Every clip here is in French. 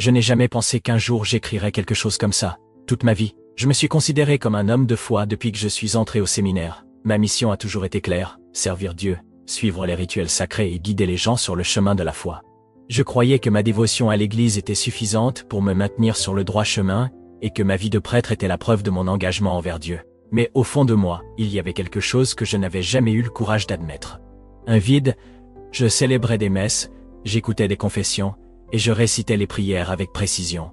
Je n'ai jamais pensé qu'un jour j'écrirais quelque chose comme ça. Toute ma vie, je me suis considéré comme un homme de foi depuis que je suis entré au séminaire. Ma mission a toujours été claire, servir Dieu, suivre les rituels sacrés et guider les gens sur le chemin de la foi. Je croyais que ma dévotion à l'Église était suffisante pour me maintenir sur le droit chemin et que ma vie de prêtre était la preuve de mon engagement envers Dieu. Mais au fond de moi, il y avait quelque chose que je n'avais jamais eu le courage d'admettre. Un vide. Je célébrais des messes, j'écoutais des confessions, et je récitais les prières avec précision.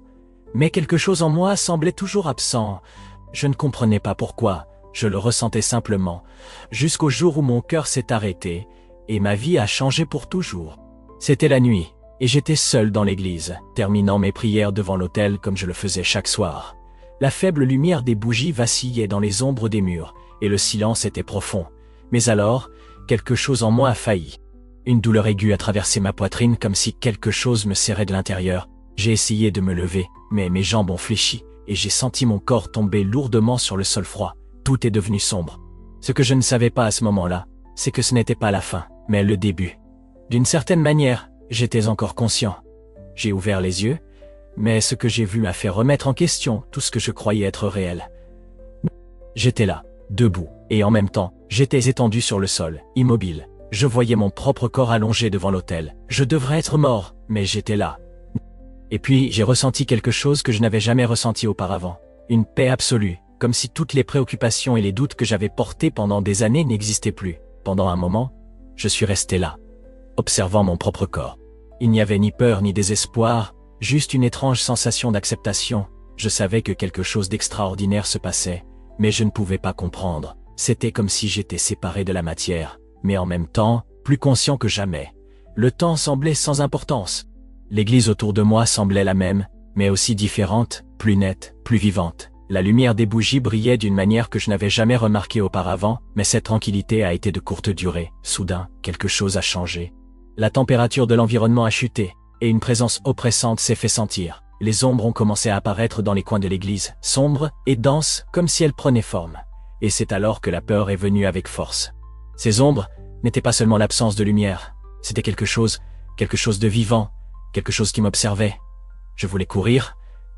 Mais quelque chose en moi semblait toujours absent. Je ne comprenais pas pourquoi, je le ressentais simplement, jusqu'au jour où mon cœur s'est arrêté, et ma vie a changé pour toujours. C'était la nuit, et j'étais seul dans l'église, terminant mes prières devant l'autel comme je le faisais chaque soir. La faible lumière des bougies vacillait dans les ombres des murs, et le silence était profond. Mais alors, quelque chose en moi a failli. Une douleur aiguë a traversé ma poitrine comme si quelque chose me serrait de l'intérieur. J'ai essayé de me lever, mais mes jambes ont fléchi, et j'ai senti mon corps tomber lourdement sur le sol froid. Tout est devenu sombre. Ce que je ne savais pas à ce moment-là, c'est que ce n'était pas la fin, mais le début. D'une certaine manière, j'étais encore conscient. J'ai ouvert les yeux, mais ce que j'ai vu m'a fait remettre en question tout ce que je croyais être réel. J'étais là, debout, et en même temps, j'étais étendu sur le sol, immobile. Je voyais mon propre corps allongé devant l'autel. Je devrais être mort, mais j'étais là. Et puis, j'ai ressenti quelque chose que je n'avais jamais ressenti auparavant. Une paix absolue, comme si toutes les préoccupations et les doutes que j'avais portés pendant des années n'existaient plus. Pendant un moment, je suis resté là, observant mon propre corps. Il n'y avait ni peur ni désespoir, juste une étrange sensation d'acceptation. Je savais que quelque chose d'extraordinaire se passait, mais je ne pouvais pas comprendre. C'était comme si j'étais séparé de la matière, mais en même temps, plus conscient que jamais. Le temps semblait sans importance. L'église autour de moi semblait la même, mais aussi différente, plus nette, plus vivante. La lumière des bougies brillait d'une manière que je n'avais jamais remarquée auparavant, mais cette tranquillité a été de courte durée. Soudain, quelque chose a changé. La température de l'environnement a chuté, et une présence oppressante s'est fait sentir. Les ombres ont commencé à apparaître dans les coins de l'église, sombres et denses, comme si elles prenaient forme. Et c'est alors que la peur est venue avec force. Ces ombres n'étaient pas seulement l'absence de lumière, c'était quelque chose de vivant, quelque chose qui m'observait. Je voulais courir,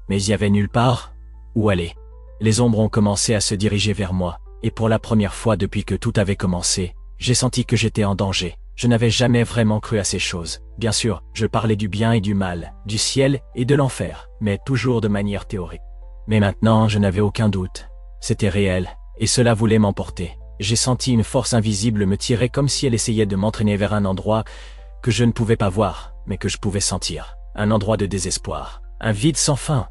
mais il y avait nulle part où aller. Les ombres ont commencé à se diriger vers moi, et pour la première fois depuis que tout avait commencé, j'ai senti que j'étais en danger. Je n'avais jamais vraiment cru à ces choses. Bien sûr, je parlais du bien et du mal, du ciel et de l'enfer, mais toujours de manière théorique. Mais maintenant, je n'avais aucun doute. C'était réel, et cela voulait m'emporter. J'ai senti une force invisible me tirer comme si elle essayait de m'entraîner vers un endroit que je ne pouvais pas voir, mais que je pouvais sentir. Un endroit de désespoir, un vide sans fin.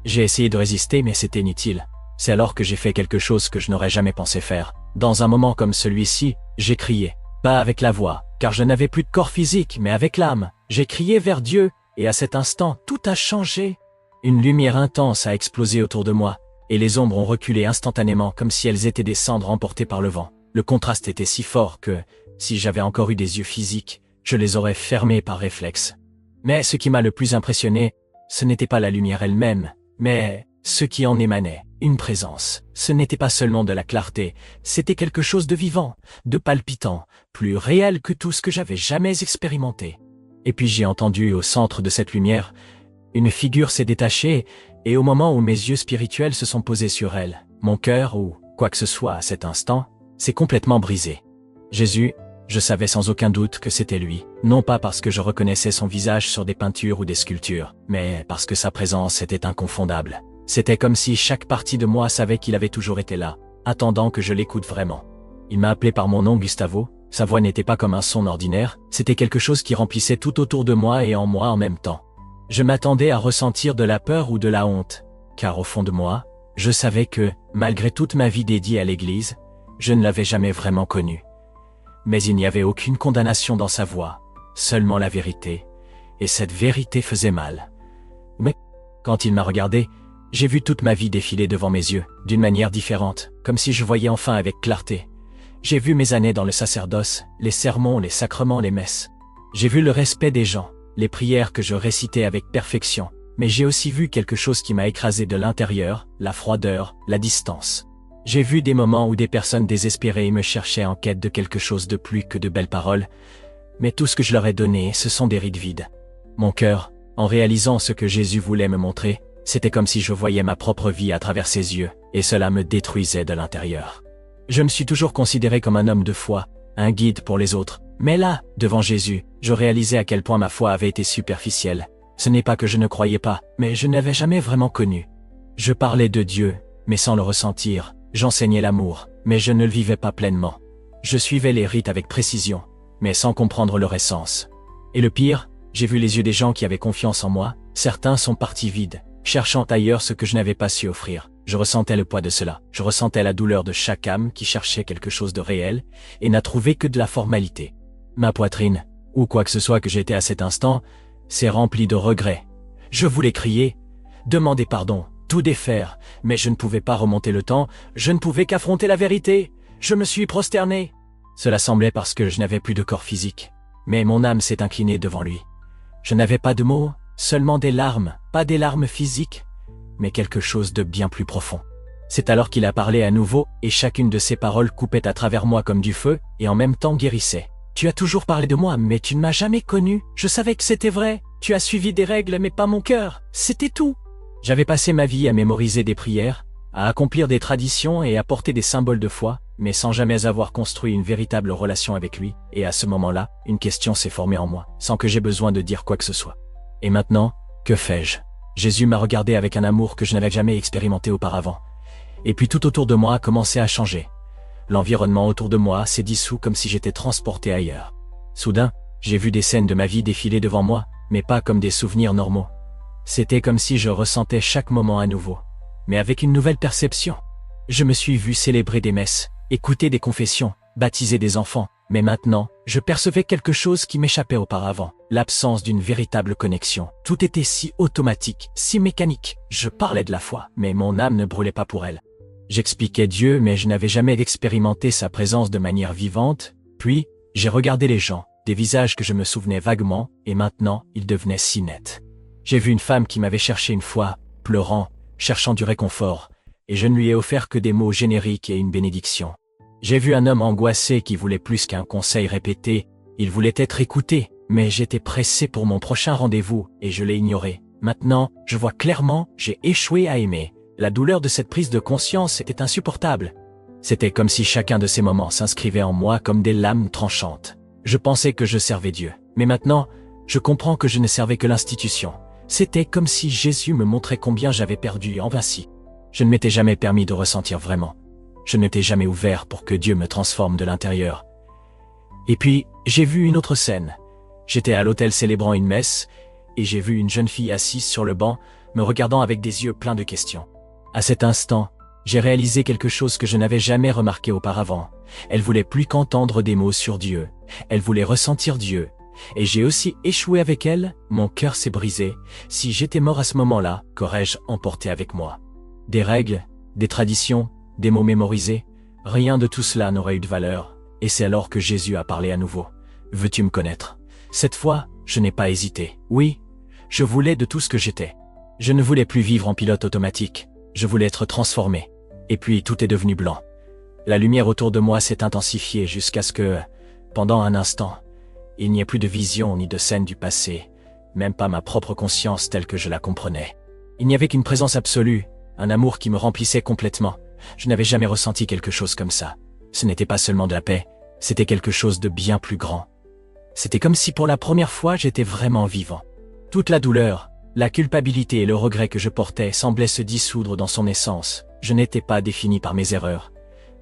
J'ai essayé de résister, mais c'était inutile. C'est alors que j'ai fait quelque chose que je n'aurais jamais pensé faire. Dans un moment comme celui-ci, j'ai crié. Pas avec la voix, car je n'avais plus de corps physique, mais avec l'âme. J'ai crié vers Dieu, et à cet instant, tout a changé. Une lumière intense a explosé autour de moi, et les ombres ont reculé instantanément comme si elles étaient des cendres emportées par le vent. Le contraste était si fort que, si j'avais encore eu des yeux physiques, je les aurais fermés par réflexe. Mais ce qui m'a le plus impressionné, ce n'était pas la lumière elle-même, mais ce qui en émanait, une présence. Ce n'était pas seulement de la clarté, c'était quelque chose de vivant, de palpitant, plus réel que tout ce que j'avais jamais expérimenté. Et puis j'ai entendu au centre de cette lumière, une figure s'est détachée, et au moment où mes yeux spirituels se sont posés sur elle, mon cœur, ou quoi que ce soit à cet instant, s'est complètement brisé. Jésus, je savais sans aucun doute que c'était lui, non pas parce que je reconnaissais son visage sur des peintures ou des sculptures, mais parce que sa présence était inconfondable. C'était comme si chaque partie de moi savait qu'il avait toujours été là, attendant que je l'écoute vraiment. Il m'a appelé par mon nom Gustavo, sa voix n'était pas comme un son ordinaire, c'était quelque chose qui remplissait tout autour de moi et en moi en même temps. Je m'attendais à ressentir de la peur ou de la honte, car au fond de moi, je savais que, malgré toute ma vie dédiée à l'Église, je ne l'avais jamais vraiment connu. Mais il n'y avait aucune condamnation dans sa voix, seulement la vérité, et cette vérité faisait mal. Mais, quand il m'a regardé, j'ai vu toute ma vie défiler devant mes yeux, d'une manière différente, comme si je voyais enfin avec clarté. J'ai vu mes années dans le sacerdoce, les sermons, les sacrements, les messes. J'ai vu le respect des gens, les prières que je récitais avec perfection, mais j'ai aussi vu quelque chose qui m'a écrasé de l'intérieur, la froideur, la distance. J'ai vu des moments où des personnes désespérées me cherchaient en quête de quelque chose de plus que de belles paroles, mais tout ce que je leur ai donné, ce sont des rides vides. Mon cœur, En réalisant ce que Jésus voulait me montrer, c'était comme si je voyais ma propre vie à travers ses yeux, et cela me détruisait de l'intérieur. Je me suis toujours considéré comme un homme de foi, un guide pour les autres. Mais là, devant Jésus, je réalisais à quel point ma foi avait été superficielle. Ce n'est pas que je ne croyais pas, mais je n'avais jamais vraiment connu. Je parlais de Dieu, mais sans le ressentir. J'enseignais l'amour, mais je ne le vivais pas pleinement. Je suivais les rites avec précision, mais sans comprendre leur essence. Et le pire, j'ai vu les yeux des gens qui avaient confiance en moi. Certains sont partis vides, cherchant ailleurs ce que je n'avais pas su offrir. Je ressentais le poids de cela. Je ressentais la douleur de chaque âme qui cherchait quelque chose de réel et n'a trouvé que de la formalité. Ma poitrine, ou quoi que ce soit que j'étais à cet instant, s'est remplie de regrets. Je voulais crier, demander pardon, tout défaire, mais je ne pouvais pas remonter le temps, je ne pouvais qu'affronter la vérité. Je me suis prosterné. Cela semblait parce que je n'avais plus de corps physique, mais mon âme s'est inclinée devant lui. Je n'avais pas de mots, seulement des larmes, pas des larmes physiques, mais quelque chose de bien plus profond. C'est alors qu'il a parlé à nouveau, et chacune de ses paroles coupait à travers moi comme du feu, et en même temps guérissait. Tu as toujours parlé de moi, mais tu ne m'as jamais connu. Je savais que c'était vrai. Tu as suivi des règles, mais pas mon cœur. C'était tout. J'avais passé ma vie à mémoriser des prières, à accomplir des traditions et à porter des symboles de foi, mais sans jamais avoir construit une véritable relation avec lui. Et à ce moment-là, une question s'est formée en moi, sans que j'aie besoin de dire quoi que ce soit. Et maintenant, que fais-je? Jésus m'a regardé avec un amour que je n'avais jamais expérimenté auparavant. Et puis tout autour de moi a commencé à changer. L'environnement autour de moi s'est dissous comme si j'étais transporté ailleurs. Soudain, j'ai vu des scènes de ma vie défiler devant moi, mais pas comme des souvenirs normaux. C'était comme si je ressentais chaque moment à nouveau, mais avec une nouvelle perception. Je me suis vu célébrer des messes, écouter des confessions, baptiser des enfants, mais maintenant, je percevais quelque chose qui m'échappait auparavant, l'absence d'une véritable connexion. Tout était si automatique, si mécanique. Je parlais de la foi, mais mon âme ne brûlait pas pour elle. J'expliquais Dieu, mais je n'avais jamais expérimenté sa présence de manière vivante. Puis, j'ai regardé les gens, des visages que je me souvenais vaguement, et maintenant, ils devenaient si nets. J'ai vu une femme qui m'avait cherché une fois, pleurant, cherchant du réconfort, et je ne lui ai offert que des mots génériques et une bénédiction. J'ai vu un homme angoissé qui voulait plus qu'un conseil répété, il voulait être écouté, mais j'étais pressé pour mon prochain rendez-vous, et je l'ai ignoré. Maintenant, je vois clairement, j'ai échoué à aimer. La douleur de cette prise de conscience était insupportable. C'était comme si chacun de ces moments s'inscrivait en moi comme des lames tranchantes. Je pensais que je servais Dieu, mais maintenant, je comprends que je ne servais que l'institution. C'était comme si Jésus me montrait combien j'avais perdu en ainsi. Je ne m'étais jamais permis de ressentir vraiment. Je n'étais jamais ouvert pour que Dieu me transforme de l'intérieur. Et puis, j'ai vu une autre scène. J'étais à l'autel célébrant une messe, et j'ai vu une jeune fille assise sur le banc, me regardant avec des yeux pleins de questions. À cet instant, j'ai réalisé quelque chose que je n'avais jamais remarqué auparavant. Elle voulait plus qu'entendre des mots sur Dieu. Elle voulait ressentir Dieu. Et j'ai aussi échoué avec elle, mon cœur s'est brisé. Si j'étais mort à ce moment-là, qu'aurais-je emporté avec moi? Des règles, des traditions, des mots mémorisés, rien de tout cela n'aurait eu de valeur. Et c'est alors que Jésus a parlé à nouveau. Veux-tu me connaître? Cette fois, je n'ai pas hésité. Oui, je voulais de tout ce que j'étais. Je ne voulais plus vivre en pilote automatique. Je voulais être transformé. Et puis tout est devenu blanc. La lumière autour de moi s'est intensifiée jusqu'à ce que, pendant un instant, il n'y ait plus de vision ni de scène du passé, même pas ma propre conscience telle que je la comprenais. Il n'y avait qu'une présence absolue, un amour qui me remplissait complètement. Je n'avais jamais ressenti quelque chose comme ça. Ce n'était pas seulement de la paix, c'était quelque chose de bien plus grand. C'était comme si pour la première fois j'étais vraiment vivant. Toute la douleur, la culpabilité et le regret que je portais semblaient se dissoudre dans son essence. Je n'étais pas défini par mes erreurs,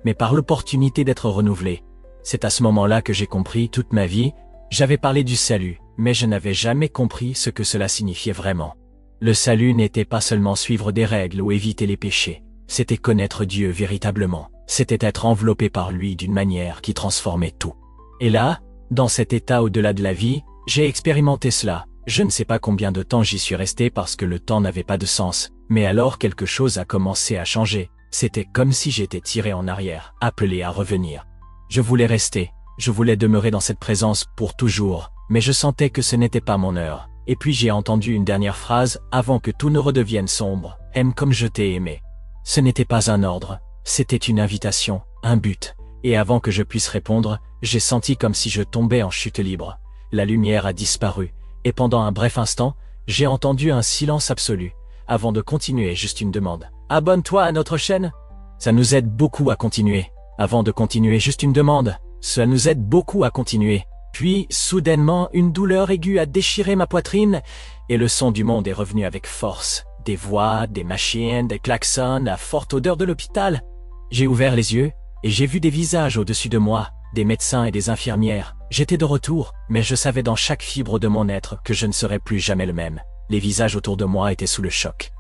mais par l'opportunité d'être renouvelé. C'est à ce moment-là que j'ai compris toute ma vie. J'avais parlé du salut, mais je n'avais jamais compris ce que cela signifiait vraiment. Le salut n'était pas seulement suivre des règles ou éviter les péchés, c'était connaître Dieu véritablement, c'était être enveloppé par lui d'une manière qui transformait tout. Et là, dans cet état au-delà de la vie, j'ai expérimenté cela. Je ne sais pas combien de temps j'y suis resté parce que le temps n'avait pas de sens, mais alors quelque chose a commencé à changer. C'était comme si j'étais tiré en arrière, appelé à revenir. Je voulais rester, je voulais demeurer dans cette présence pour toujours, mais je sentais que ce n'était pas mon heure. Et puis j'ai entendu une dernière phrase avant que tout ne redevienne sombre. Aime comme je t'ai aimé. Ce n'était pas un ordre, c'était une invitation, un but. Et avant que je puisse répondre, j'ai senti comme si je tombais en chute libre. La lumière a disparu. Et pendant un bref instant, J'ai entendu un silence absolu. Avant de continuer, juste une demande. Abonne-toi à notre chaîne. Ça nous aide beaucoup à continuer. Avant de continuer, juste une demande. Ça nous aide beaucoup à continuer. Puis, soudainement, une douleur aiguë a déchiré ma poitrine et le son du monde est revenu avec force. Des voix, des machines, des klaxons, la forte odeur de l'hôpital. J'ai ouvert les yeux et j'ai vu des visages au-dessus de moi, des médecins et des infirmières. J'étais de retour, mais je savais dans chaque fibre de mon être que je ne serais plus jamais le même. Les visages autour de moi étaient sous le choc.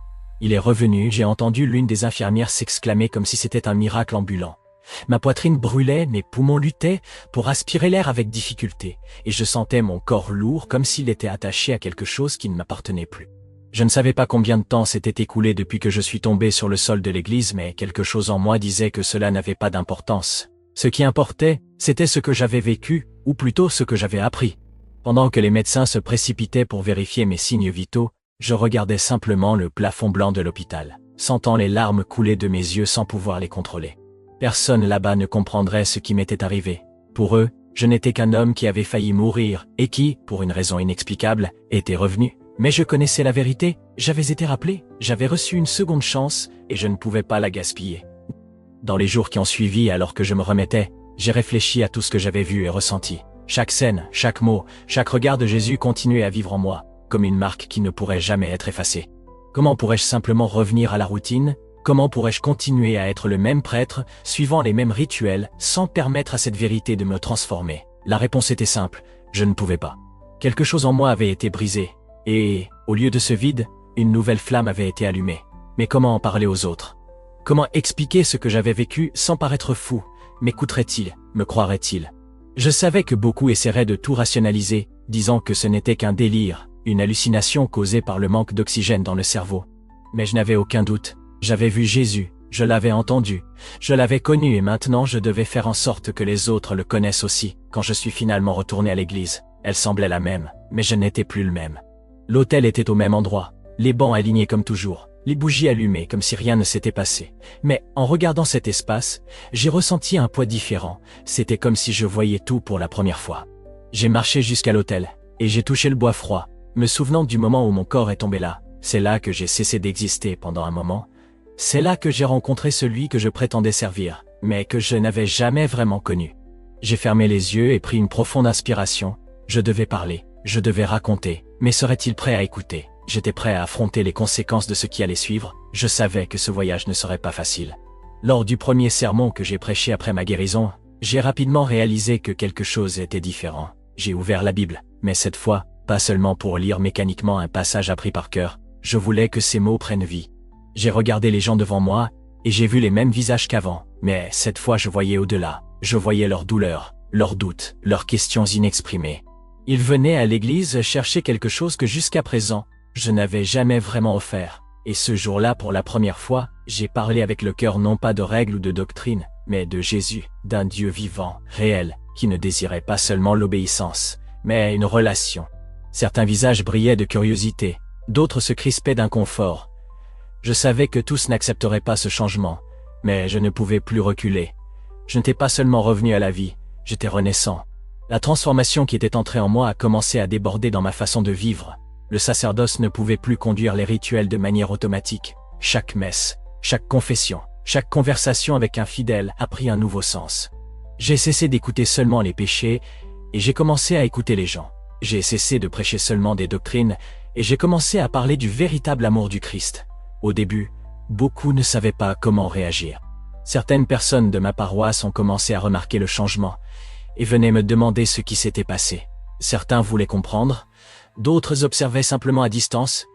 Il est revenu, j'ai entendu l'une des infirmières s'exclamer comme si c'était un miracle ambulant. Ma poitrine brûlait, mes poumons luttaient pour aspirer l'air avec difficulté, et je sentais mon corps lourd comme s'il était attaché à quelque chose qui ne m'appartenait plus. Je ne savais pas combien de temps s'était écoulé depuis que je suis tombé sur le sol de l'église, mais quelque chose en moi disait que cela n'avait pas d'importance. Ce qui importait, c'était ce que j'avais vécu, ou plutôt ce que j'avais appris. Pendant que les médecins se précipitaient pour vérifier mes signes vitaux, je regardais simplement le plafond blanc de l'hôpital, sentant les larmes couler de mes yeux sans pouvoir les contrôler. Personne là-bas ne comprendrait ce qui m'était arrivé. Pour eux, je n'étais qu'un homme qui avait failli mourir et qui, pour une raison inexplicable, était revenu. Mais je connaissais la vérité, j'avais été rappelé, j'avais reçu une seconde chance et je ne pouvais pas la gaspiller. Dans les jours qui ont suivi, alors que je me remettais, j'ai réfléchi à tout ce que j'avais vu et ressenti. Chaque scène, chaque mot, chaque regard de Jésus continuait à vivre en moi, comme une marque qui ne pourrait jamais être effacée. Comment pourrais-je simplement revenir à la routine ? Comment pourrais-je continuer à être le même prêtre, suivant les mêmes rituels, sans permettre à cette vérité de me transformer? La réponse était simple, je ne pouvais pas. Quelque chose en moi avait été brisé, et, au lieu de ce vide, une nouvelle flamme avait été allumée. Mais comment en parler aux autres? Comment expliquer ce que j'avais vécu sans paraître fou? M'écouteraient-ils? Me croiraient-ils? Je savais que beaucoup essaieraient de tout rationaliser, disant que ce n'était qu'un délire, une hallucination causée par le manque d'oxygène dans le cerveau. Mais je n'avais aucun doute. J'avais vu Jésus, je l'avais entendu, je l'avais connu et maintenant je devais faire en sorte que les autres le connaissent aussi. Quand je suis finalement retourné à l'église, elle semblait la même, mais je n'étais plus le même. L'autel était au même endroit, les bancs alignés comme toujours, les bougies allumées comme si rien ne s'était passé. Mais en regardant cet espace, j'ai ressenti un poids différent, c'était comme si je voyais tout pour la première fois. J'ai marché jusqu'à l'autel, et j'ai touché le bois froid, me souvenant du moment où mon corps est tombé là. C'est là que j'ai cessé d'exister pendant un moment. C'est là que j'ai rencontré celui que je prétendais servir, mais que je n'avais jamais vraiment connu. J'ai fermé les yeux et pris une profonde inspiration. Je devais parler, je devais raconter, mais serait-il prêt à écouter? J'étais prêt à affronter les conséquences de ce qui allait suivre. Je savais que ce voyage ne serait pas facile. Lors du premier sermon que j'ai prêché après ma guérison, j'ai rapidement réalisé que quelque chose était différent. J'ai ouvert la Bible, mais cette fois, pas seulement pour lire mécaniquement un passage appris par cœur, je voulais que ces mots prennent vie. J'ai regardé les gens devant moi, et j'ai vu les mêmes visages qu'avant, mais cette fois je voyais au-delà. Je voyais leurs douleurs, leurs doutes, leurs questions inexprimées. Ils venaient à l'église chercher quelque chose que jusqu'à présent, je n'avais jamais vraiment offert. Et ce jour-là, pour la première fois, j'ai parlé avec le cœur non pas de règles ou de doctrines, mais de Jésus, d'un Dieu vivant, réel, qui ne désirait pas seulement l'obéissance, mais une relation. Certains visages brillaient de curiosité, d'autres se crispaient d'inconfort. Je savais que tous n'accepteraient pas ce changement, mais je ne pouvais plus reculer. Je n'étais pas seulement revenu à la vie, j'étais renaissant. La transformation qui était entrée en moi a commencé à déborder dans ma façon de vivre. Le sacerdoce ne pouvait plus conduire les rituels de manière automatique. Chaque messe, chaque confession, chaque conversation avec un fidèle a pris un nouveau sens. J'ai cessé d'écouter seulement les péchés et j'ai commencé à écouter les gens. J'ai cessé de prêcher seulement des doctrines et j'ai commencé à parler du véritable amour du Christ. Au début, beaucoup ne savaient pas comment réagir. Certaines personnes de ma paroisse ont commencé à remarquer le changement et venaient me demander ce qui s'était passé. Certains voulaient comprendre, d'autres observaient simplement à distance,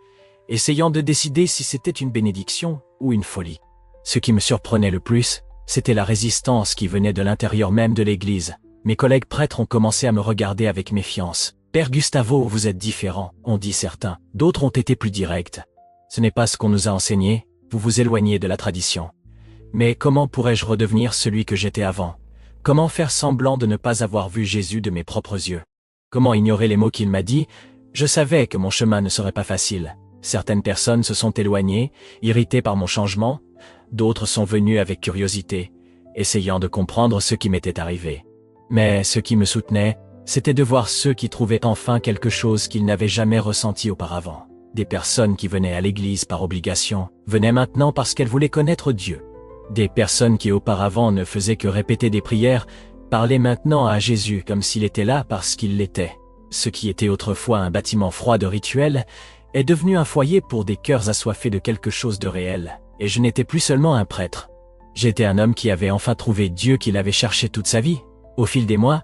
essayant de décider si c'était une bénédiction ou une folie. Ce qui me surprenait le plus, c'était la résistance qui venait de l'intérieur même de l'église. Mes collègues prêtres ont commencé à me regarder avec méfiance. « Père Gustavo, vous êtes différent », ont dit certains. D'autres ont été plus directs. « Ce n'est pas ce qu'on nous a enseigné, vous vous éloignez de la tradition. » Mais comment pourrais-je redevenir celui que j'étais avant? Comment faire semblant de ne pas avoir vu Jésus de mes propres yeux? Comment ignorer les mots qu'il m'a dit? Je savais que mon chemin ne serait pas facile. Certaines personnes se sont éloignées, irritées par mon changement. D'autres sont venues avec curiosité, essayant de comprendre ce qui m'était arrivé. Mais ce qui me soutenait, c'était de voir ceux qui trouvaient enfin quelque chose qu'ils n'avaient jamais ressenti auparavant. Des personnes qui venaient à l'église par obligation, venaient maintenant parce qu'elles voulaient connaître Dieu. Des personnes qui auparavant ne faisaient que répéter des prières, parlaient maintenant à Jésus comme s'il était là parce qu'il l'était. Ce qui était autrefois un bâtiment froid de rituels est devenu un foyer pour des cœurs assoiffés de quelque chose de réel, et je n'étais plus seulement un prêtre. J'étais un homme qui avait enfin trouvé Dieu qu'il avait cherché toute sa vie. Au fil des mois,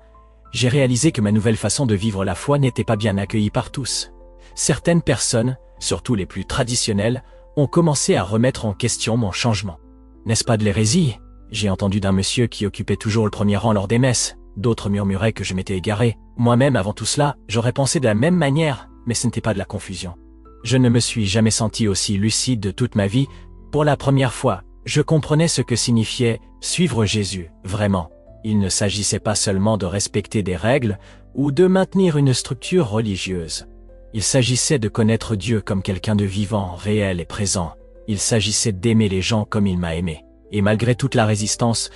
j'ai réalisé que ma nouvelle façon de vivre la foi n'était pas bien accueillie par tous. Certaines personnes, surtout les plus traditionnelles, ont commencé à remettre en question mon changement. N'est-ce pas de l'hérésie? J'ai entendu d'un monsieur qui occupait toujours le premier rang lors des messes. D'autres murmuraient que je m'étais égaré. Moi-même, avant tout cela, j'aurais pensé de la même manière, mais ce n'était pas de la confusion. Je ne me suis jamais senti aussi lucide de toute ma vie. Pour la première fois, je comprenais ce que signifiait suivre Jésus, vraiment. Il ne s'agissait pas seulement de respecter des règles ou de maintenir une structure religieuse. Il s'agissait de connaître Dieu comme quelqu'un de vivant, réel et présent. Il s'agissait d'aimer les gens comme il m'a aimé. Et malgré toute la résistance,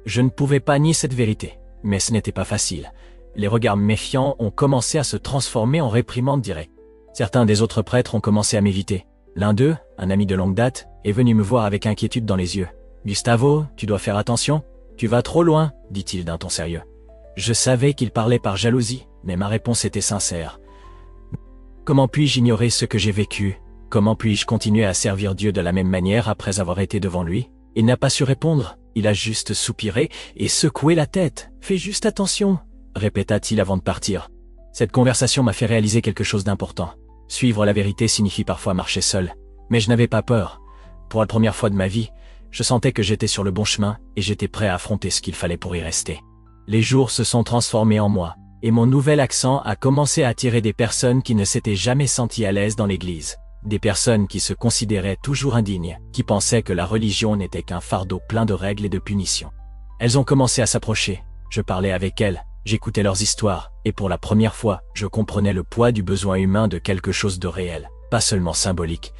je ne pouvais pas nier cette vérité. Mais ce n'était pas facile. Les regards méfiants ont commencé à se transformer en réprimandes directes. Certains des autres prêtres ont commencé à m'éviter. L'un d'eux, un ami de longue date, est venu me voir avec inquiétude dans les yeux. « Gustavo, tu dois faire attention. Tu vas trop loin, dit-il d'un ton sérieux. » Je savais qu'il parlait par jalousie, mais ma réponse était sincère. Comment puis-je ignorer ce que j'ai vécu? Comment puis-je continuer à servir Dieu de la même manière après avoir été devant lui? Il n'a pas su répondre. Il a juste soupiré et secoué la tête. « Fais juste attention », répéta-t-il avant de partir. Cette conversation m'a fait réaliser quelque chose d'important. Suivre la vérité signifie parfois marcher seul. Mais je n'avais pas peur. Pour la première fois de ma vie, je sentais que j'étais sur le bon chemin et j'étais prêt à affronter ce qu'il fallait pour y rester. Les jours se sont transformés en moi, et mon nouvel accent a commencé à attirer des personnes qui ne s'étaient jamais senties à l'aise dans l'église. Des personnes qui se considéraient toujours indignes, qui pensaient que la religion n'était qu'un fardeau plein de règles et de punitions. Elles ont commencé à s'approcher. Je parlais avec elles, j'écoutais leurs histoires, et pour la première fois, je comprenais le poids du besoin humain de quelque chose de réel, pas seulement symbolique.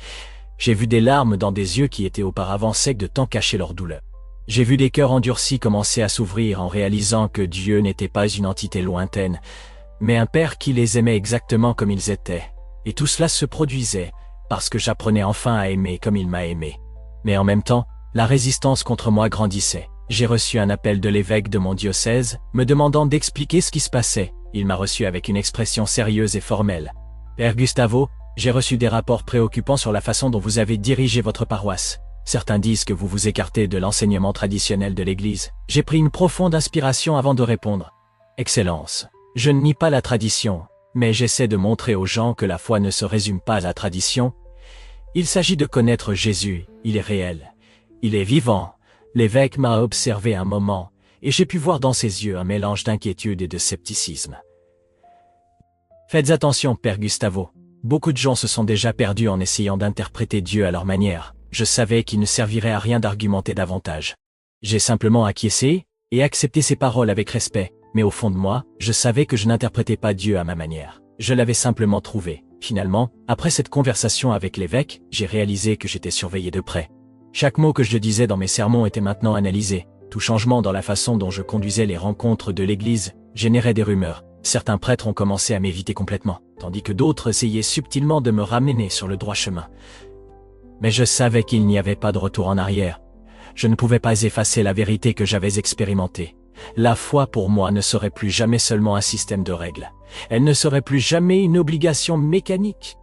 J'ai vu des larmes dans des yeux qui étaient auparavant secs de tant cacher leur douleur. J'ai vu des cœurs endurcis commencer à s'ouvrir en réalisant que Dieu n'était pas une entité lointaine, mais un Père qui les aimait exactement comme ils étaient. Et tout cela se produisait parce que j'apprenais enfin à aimer comme il m'a aimé. Mais en même temps, la résistance contre moi grandissait. J'ai reçu un appel de l'évêque de mon diocèse, me demandant d'expliquer ce qui se passait. Il m'a reçu avec une expression sérieuse et formelle. « Père Gustavo, j'ai reçu des rapports préoccupants sur la façon dont vous avez dirigé votre paroisse. Certains disent que vous vous écartez de l'enseignement traditionnel de l'Église. J'ai pris une profonde inspiration avant de répondre. Excellence, je ne nie pas la tradition, mais j'essaie de montrer aux gens que la foi ne se résume pas à la tradition. Il s'agit de connaître Jésus, il est réel, il est vivant. » L'évêque m'a observé un moment, et j'ai pu voir dans ses yeux un mélange d'inquiétude et de scepticisme. « Faites attention, Père Gustavo. Beaucoup de gens se sont déjà perdus en essayant d'interpréter Dieu à leur manière. Je savais qu'il ne servirait à rien d'argumenter davantage. J'ai simplement acquiescé et accepté ses paroles avec respect, mais au fond de moi, je savais que je n'interprétais pas Dieu à ma manière. Je l'avais simplement trouvé. Finalement, après cette conversation avec l'évêque, j'ai réalisé que j'étais surveillé de près. Chaque mot que je disais dans mes sermons était maintenant analysé. Tout changement dans la façon dont je conduisais les rencontres de l'Église générait des rumeurs. Certains prêtres ont commencé à m'éviter complètement, tandis que d'autres essayaient subtilement de me ramener sur le droit chemin. Mais je savais qu'il n'y avait pas de retour en arrière. Je ne pouvais pas effacer la vérité que j'avais expérimentée. La foi pour moi ne serait plus jamais seulement un système de règles. Elle ne serait plus jamais une obligation mécanique.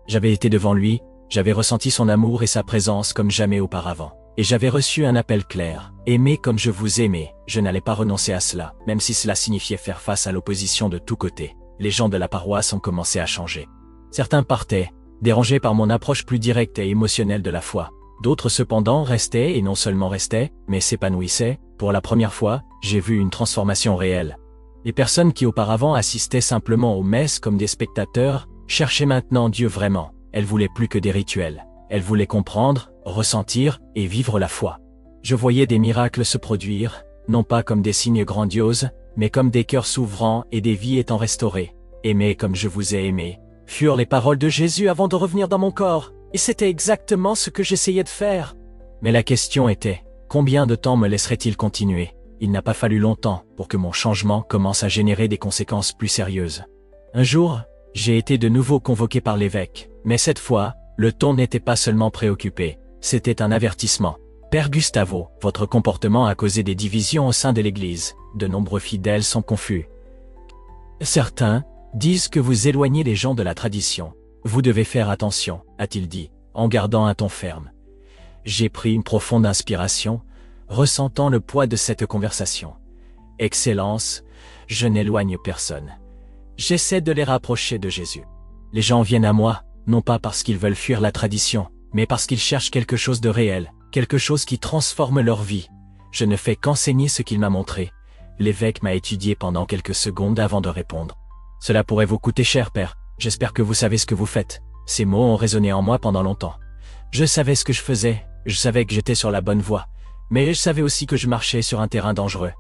J'avais été devant lui, j'avais ressenti son amour et sa présence comme jamais auparavant. Et j'avais reçu un appel clair. Aimer comme je vous aimais, je n'allais pas renoncer à cela, même si cela signifiait faire face à l'opposition de tous côtés. Les gens de la paroisse ont commencé à changer. Certains partaient, dérangés par mon approche plus directe et émotionnelle de la foi. D'autres cependant restaient et non seulement restaient, mais s'épanouissaient. Pour la première fois, j'ai vu une transformation réelle. Les personnes qui auparavant assistaient simplement aux messes comme des spectateurs, cherchaient maintenant Dieu vraiment. Elles voulaient plus que des rituels. Elles voulaient comprendre, ressentir et vivre la foi. Je voyais des miracles se produire, non pas comme des signes grandioses, mais comme des cœurs s'ouvrant et des vies étant restaurées. Aimer comme je vous ai aimé, furent les paroles de Jésus avant de revenir dans mon corps, et c'était exactement ce que j'essayais de faire. Mais la question était, combien de temps me laisserait-il continuer? Il n'a pas fallu longtemps pour que mon changement commence à générer des conséquences plus sérieuses. Un jour, j'ai été de nouveau convoqué par l'évêque. Mais cette fois, le ton n'était pas seulement préoccupé, c'était un avertissement. Père Gustavo, votre comportement a causé des divisions au sein de l'Église. De nombreux fidèles sont confus. Certains disent que vous éloignez les gens de la tradition. Vous devez faire attention, a-t-il dit, en gardant un ton ferme. J'ai pris une profonde inspiration, ressentant le poids de cette conversation. Excellence, je n'éloigne personne. J'essaie de les rapprocher de Jésus. Les gens viennent à moi, non pas parce qu'ils veulent fuir la tradition, mais parce qu'ils cherchent quelque chose de réel, quelque chose qui transforme leur vie. Je ne fais qu'enseigner ce qu'il m'a montré. L'évêque m'a étudié pendant quelques secondes avant de répondre. Cela pourrait vous coûter cher, père. J'espère que vous savez ce que vous faites. Ces mots ont résonné en moi pendant longtemps. Je savais ce que je faisais, je savais que j'étais sur la bonne voie, mais je savais aussi que je marchais sur un terrain dangereux.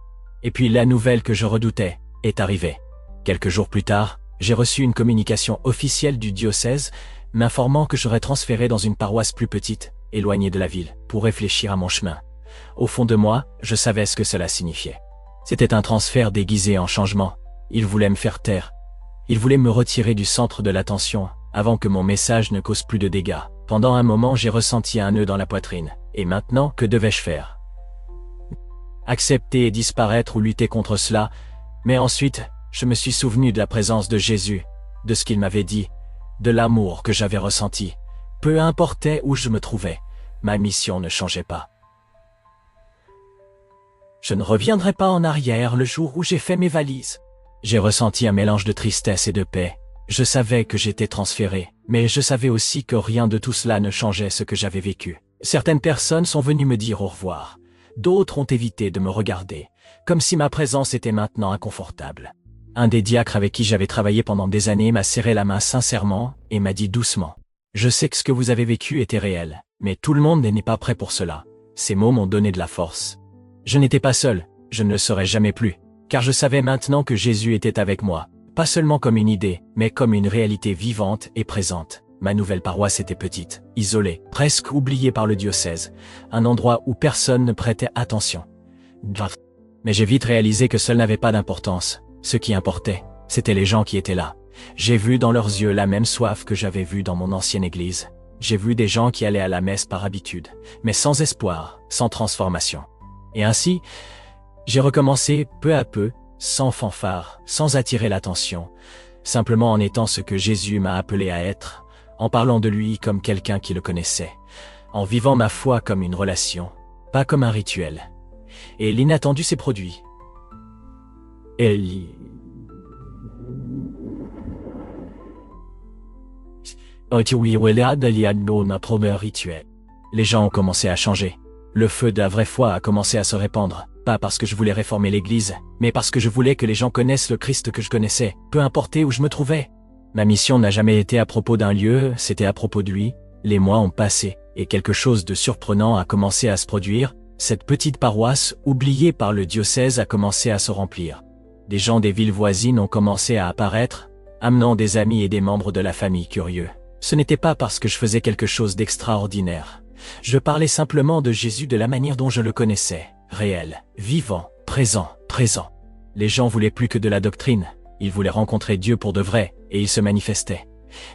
Et puis la nouvelle que je redoutais est arrivée. Quelques jours plus tard, j'ai reçu une communication officielle du diocèse m'informant que je serais transféré dans une paroisse plus petite, éloignée de la ville, pour réfléchir à mon chemin. Au fond de moi, je savais ce que cela signifiait. C'était un transfert déguisé en changement. Il voulait me faire taire. Il voulait me retirer du centre de l'attention, avant que mon message ne cause plus de dégâts. Pendant un moment, j'ai ressenti un nœud dans la poitrine. Et maintenant, que devais-je faire? Accepter et disparaître ou lutter contre cela? Mais ensuite, je me suis souvenu de la présence de Jésus, de ce qu'il m'avait dit, de l'amour que j'avais ressenti. Peu importait où je me trouvais, ma mission ne changeait pas. Je ne reviendrai pas en arrière le jour où j'ai fait mes valises. J'ai ressenti un mélange de tristesse et de paix. Je savais que j'étais transféré, mais je savais aussi que rien de tout cela ne changeait ce que j'avais vécu. Certaines personnes sont venues me dire au revoir. D'autres ont évité de me regarder, comme si ma présence était maintenant inconfortable. Un des diacres avec qui j'avais travaillé pendant des années m'a serré la main sincèrement et m'a dit doucement « Je sais que ce que vous avez vécu était réel, mais tout le monde n'est pas prêt pour cela. » Ces mots m'ont donné de la force. Je n'étais pas seul, je ne le serai jamais plus, car je savais maintenant que Jésus était avec moi, pas seulement comme une idée, mais comme une réalité vivante et présente. Ma nouvelle paroisse était petite, isolée, presque oubliée par le diocèse, un endroit où personne ne prêtait attention. Mais j'ai vite réalisé que cela n'avait pas d'importance. Ce qui importait, c'était les gens qui étaient là. J'ai vu dans leurs yeux la même soif que j'avais vue dans mon ancienne église. J'ai vu des gens qui allaient à la messe par habitude, mais sans espoir, sans transformation. Et ainsi, j'ai recommencé peu à peu, sans fanfare, sans attirer l'attention, simplement en étant ce que Jésus m'a appelé à être, en parlant de lui comme quelqu'un qui le connaissait, en vivant ma foi comme une relation, pas comme un rituel. Et l'inattendu s'est produit. Les gens ont commencé à changer. Le feu de la vraie foi a commencé à se répandre, pas parce que je voulais réformer l'Église, mais parce que je voulais que les gens connaissent le Christ que je connaissais, peu importe où je me trouvais. Ma mission n'a jamais été à propos d'un lieu, c'était à propos de lui. Les mois ont passé, et quelque chose de surprenant a commencé à se produire. Cette petite paroisse, oubliée par le diocèse, a commencé à se remplir. Des gens des villes voisines ont commencé à apparaître, amenant des amis et des membres de la famille curieux. Ce n'était pas parce que je faisais quelque chose d'extraordinaire. Je parlais simplement de Jésus de la manière dont je le connaissais, réel, vivant, présent. Les gens voulaient plus que de la doctrine, ils voulaient rencontrer Dieu pour de vrai, et il se manifestait.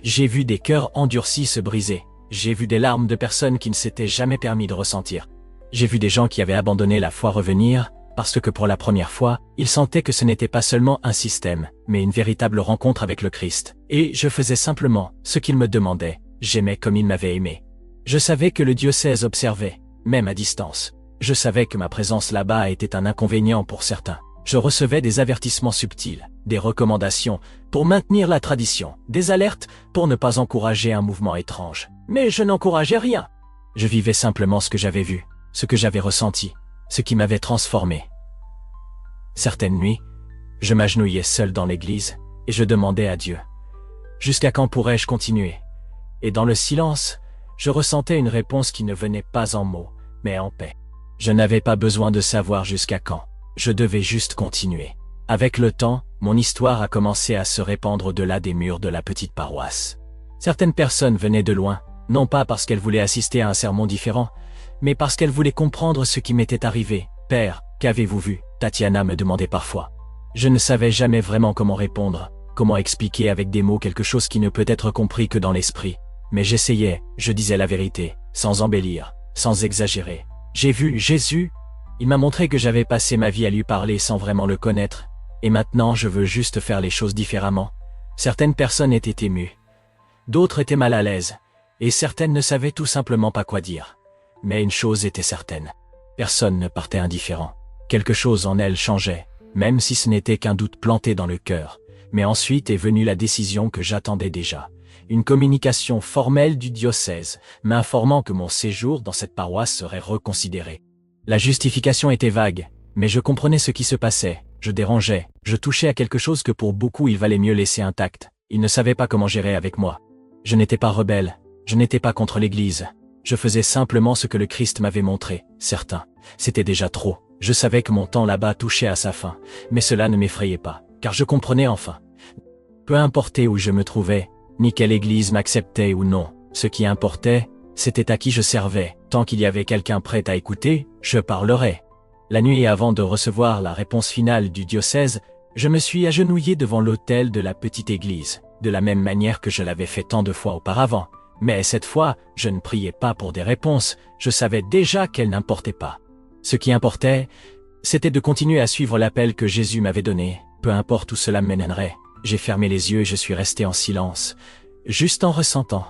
J'ai vu des cœurs endurcis se briser, j'ai vu des larmes de personnes qui ne s'étaient jamais permis de ressentir. J'ai vu des gens qui avaient abandonné la foi revenir, parce que pour la première fois, ils sentaient que ce n'était pas seulement un système, mais une véritable rencontre avec le Christ. Et je faisais simplement ce qu'il me demandait, j'aimais comme il m'avait aimé. Je savais que le diocèse observait, même à distance. Je savais que ma présence là-bas était un inconvénient pour certains. Je recevais des avertissements subtils, des recommandations pour maintenir la tradition, des alertes pour ne pas encourager un mouvement étrange. Mais je n'encourageais rien. Je vivais simplement ce que j'avais vu, ce que j'avais ressenti, ce qui m'avait transformé. Certaines nuits, je m'agenouillais seul dans l'église et je demandais à Dieu. Jusqu'à quand pourrais-je continuer? Et dans le silence, je ressentais une réponse qui ne venait pas en mots, mais en paix. Je n'avais pas besoin de savoir jusqu'à quand. Je devais juste continuer. Avec le temps, mon histoire a commencé à se répandre au-delà des murs de la petite paroisse. Certaines personnes venaient de loin, non pas parce qu'elles voulaient assister à un sermon différent, mais parce qu'elles voulaient comprendre ce qui m'était arrivé. « Père, qu'avez-vous vu ?» Tatiana me demandait parfois. Je ne savais jamais vraiment comment répondre, comment expliquer avec des mots quelque chose qui ne peut être compris que dans l'esprit. Mais j'essayais, je disais la vérité, sans embellir, sans exagérer. J'ai vu Jésus. Il m'a montré que j'avais passé ma vie à lui parler sans vraiment le connaître. Et maintenant je veux juste faire les choses différemment. Certaines personnes étaient émues. D'autres étaient mal à l'aise. Et certaines ne savaient tout simplement pas quoi dire. Mais une chose était certaine. Personne ne partait indifférent. Quelque chose en elles changeait, même si ce n'était qu'un doute planté dans le cœur. Mais ensuite est venue la décision que j'attendais déjà. Une communication formelle du diocèse, m'informant que mon séjour dans cette paroisse serait reconsidéré. La justification était vague, mais je comprenais ce qui se passait, je dérangeais, je touchais à quelque chose que pour beaucoup il valait mieux laisser intact. Ils ne savaient pas comment gérer avec moi. Je n'étais pas rebelle, je n'étais pas contre l'Église. Je faisais simplement ce que le Christ m'avait montré, certain. C'était déjà trop. Je savais que mon temps là-bas touchait à sa fin, mais cela ne m'effrayait pas, car je comprenais enfin. Peu importait où je me trouvais, ni quelle église m'acceptait ou non, ce qui importait, c'était à qui je servais. Tant qu'il y avait quelqu'un prêt à écouter, je parlerais. La nuit avant de recevoir la réponse finale du diocèse, je me suis agenouillé devant l'autel de la petite église, de la même manière que je l'avais fait tant de fois auparavant. Mais cette fois, je ne priais pas pour des réponses, je savais déjà qu'elles n'importaient pas. Ce qui importait, c'était de continuer à suivre l'appel que Jésus m'avait donné, peu importe où cela mènerait. J'ai fermé les yeux et je suis resté en silence, juste en ressentant.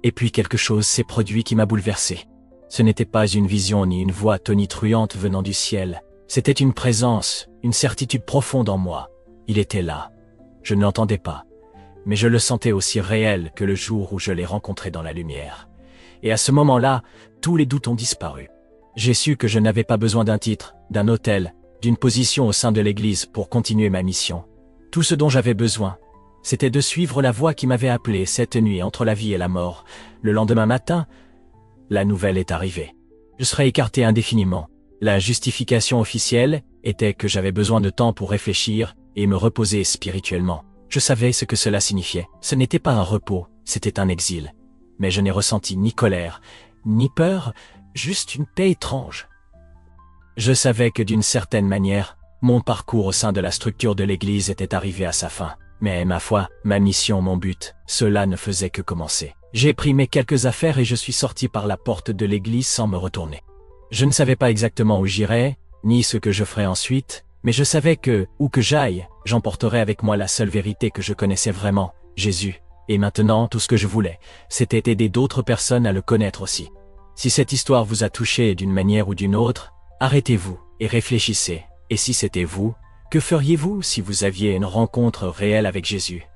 Et puis quelque chose s'est produit qui m'a bouleversé. Ce n'était pas une vision ni une voix tonitruante venant du ciel. C'était une présence, une certitude profonde en moi. Il était là. Je ne l'entendais pas. Mais je le sentais aussi réel que le jour où je l'ai rencontré dans la lumière. Et à ce moment-là, tous les doutes ont disparu. J'ai su que je n'avais pas besoin d'un titre, d'un autel, d'une position au sein de l'Église pour continuer ma mission. Tout ce dont j'avais besoin, c'était de suivre la voie qui m'avait appelé cette nuit entre la vie et la mort. Le lendemain matin, la nouvelle est arrivée. Je serais écarté indéfiniment. La justification officielle était que j'avais besoin de temps pour réfléchir et me reposer spirituellement. Je savais ce que cela signifiait. Ce n'était pas un repos, c'était un exil. Mais je n'ai ressenti ni colère, ni peur, juste une paix étrange. Je savais que d'une certaine manière, mon parcours au sein de la structure de l'Église était arrivé à sa fin. Mais ma foi, ma mission, mon but, cela ne faisait que commencer. J'ai pris mes quelques affaires et je suis sorti par la porte de l'Église sans me retourner. Je ne savais pas exactement où j'irais, ni ce que je ferais ensuite, mais je savais que, où que j'aille, j'emporterais avec moi la seule vérité que je connaissais vraiment, Jésus. Et maintenant, tout ce que je voulais, c'était aider d'autres personnes à le connaître aussi. Si cette histoire vous a touché d'une manière ou d'une autre, arrêtez-vous et réfléchissez. Et si c'était vous, que feriez-vous si vous aviez une rencontre réelle avec Jésus?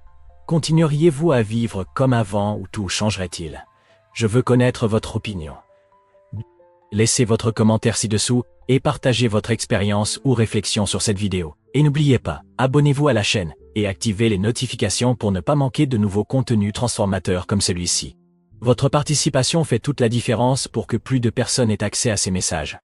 Continueriez-vous à vivre comme avant ou tout changerait-il? Je veux connaître votre opinion. Laissez votre commentaire ci-dessous et partagez votre expérience ou réflexion sur cette vidéo. Et n'oubliez pas, abonnez-vous à la chaîne et activez les notifications pour ne pas manquer de nouveaux contenus transformateurs comme celui-ci. Votre participation fait toute la différence pour que plus de personnes aient accès à ces messages.